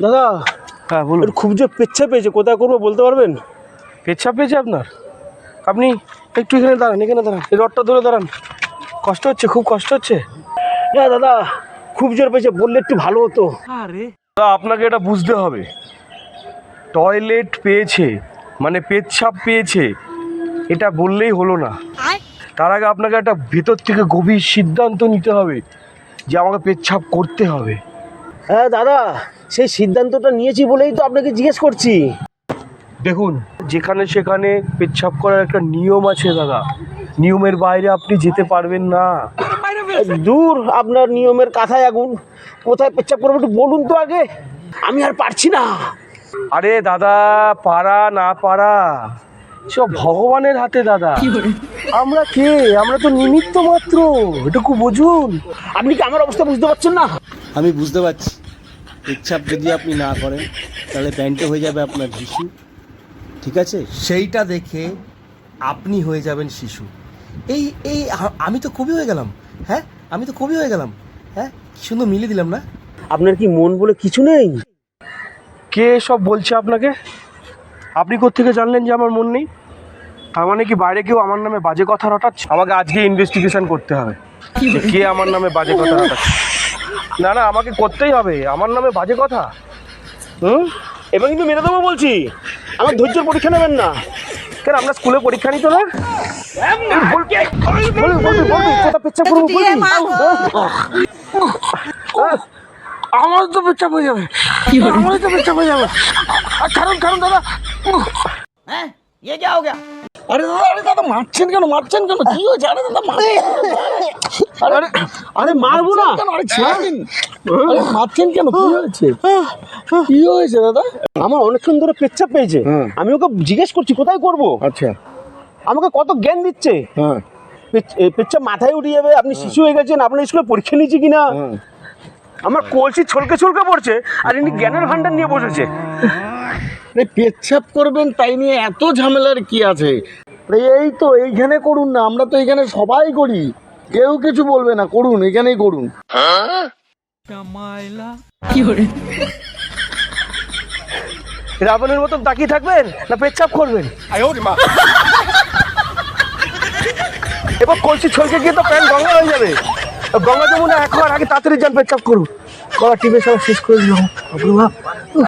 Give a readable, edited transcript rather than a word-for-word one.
দাদা হ্যাঁ বলুন। খুব জোর পেচ্ছাপ পেয়েছে, কোথায় করবো বলতে পারবেন? পেচ্ছাপ পেয়েছে আপনার? আপনি একটু এখানে দাঁড়ান, এখানে দাঁড়ান, এই রডটা ধরে দাঁড়ান। কষ্ট হচ্ছে, খুব কষ্ট হচ্ছে? হ্যাঁ দাদা খুব জোর পেয়েছে, বললে একটু ভালো হতো। আরে আপনাকে এটা বুঝতে হবে, টয়লেট পেয়েছে মানে পেচ্ছাপ পেয়েছে এটা বললেই হলো না। তার আগে আপনাকে একটা ভেতর থেকে গভীর সিদ্ধান্ত নিতে হবে যে আমাকে পেচ্ছাপ করতে হবে। হ্যাঁ দাদা সেই সিদ্ধান্তটা নিয়েছি বলেই তো আপনাকে জিজ্ঞেস করছি। দেখুন, যেখানে সেখানে পেচ্ছাপ করার একটা নিয়ম আছে দাদা, নিয়মের বাইরে আপনি যেতে পারবেন না। দূর আপনার নিয়মের কাঁথায় আগুন, কোথায় পেচ্ছাপ করবো একটু বলুন তো আগে, আমি আর পারছি না। আরে দাদা, পারা না পারা সব ভগবানের হাতে দাদা। আমরা কে? আমরা তো নিমিত্ত মাত্র, এটুকু বুঝুন। আপনি কি আমার অবস্থা বুঝতে পারছেন না? আমি বুঝতে পারছি, পেচ্ছাপ যদি আপনি না করেন তাহলে প্যান্টে হয়ে যাবে আপনার শিশু, ঠিক আছে? সেইটা দেখে আপনি হয়ে যাবেন শিশু। এই এই আমি তো কবি হয়ে গেলাম। হ্যাঁ, আমি তো কবি হয়ে গেলাম। হ্যাঁ, কি সুন্দর মিলিয়ে দিলাম না? আপনার কি মন বলে কিছু নেই? কে সব বলছে আপনাকে? আপনি কোত্থেকে জানলেন যে আমার মন নেই? তার মানে কি বাইরে কেউ আমার নামে বাজে কথা রটাচ্ছে? আমাকে আজকে ইনভেস্টিগেশন করতে হবে যে কে আমার নামে বাজে কথা রটাচ্ছে। না না, আমাকে করতেই হবে, আমার নামে বাজে কথা। এবার কিন্তু মেরে দেবো বলছি, আমার ধৈর্যের পরীক্ষা নেবেন না। কেন, আমরা স্কুলে পরীক্ষা নিত না? আমার তো পেচ্ছাপ হয়ে যাবে, আমার তো পেচ্ছাপ হয়ে যাবে। কারণ কারণ দাদা, আরে দাদা, আরে দাদা মারছেন কেন, মারছেন কেন, কি হয়েছে? আরে দাদা আরে আরে মারবো না কেন, আরে ছেড়ে মারছেন কেন, কি হয়েছে? কি হয়েছে দাদা? আমার অনেকক্ষণ ধরে পেচ্ছাপ পেয়েছে, আমি ওকে জিজ্ঞেস করছি কোথায় করব। আচ্ছা, আমাকে কত জ্ঞান দিচ্ছে। হ্যাঁ, পেচ্ছাপ মাথায় উঠে যাবে, আপনি শিশু হয়ে গেছেন, আপনার স্কুলে পরীক্ষা নিয়েছি কিনা। আমার কলসি ছলকে ছলকে পড়ছে আর ইনি জ্ঞানের ভান্ডার নিয়ে বসেছে। পেচ্ছাপ করবেন তাই নিয়ে এত ঝামেলার কি আছে? এই তো এইখানে করুন না, আমরা তো এখানে সবাই করি, কেউ কিছু বলবে না, করুন, এখানেই করুন। রাবণের মতন তাকিয়ে থাকবেন না পেচ্ছাপ করবেন? এবার কলসি ছলকে গিয়ে তো প্যান্ট গঙ্গা হয়ে যাবে। গঙ্গা যমুনা এখন আগে তাড়াতাড়ি যান, পেচ্ছাপ করুন। গলা টিপে সব শেষ করে দিলাম।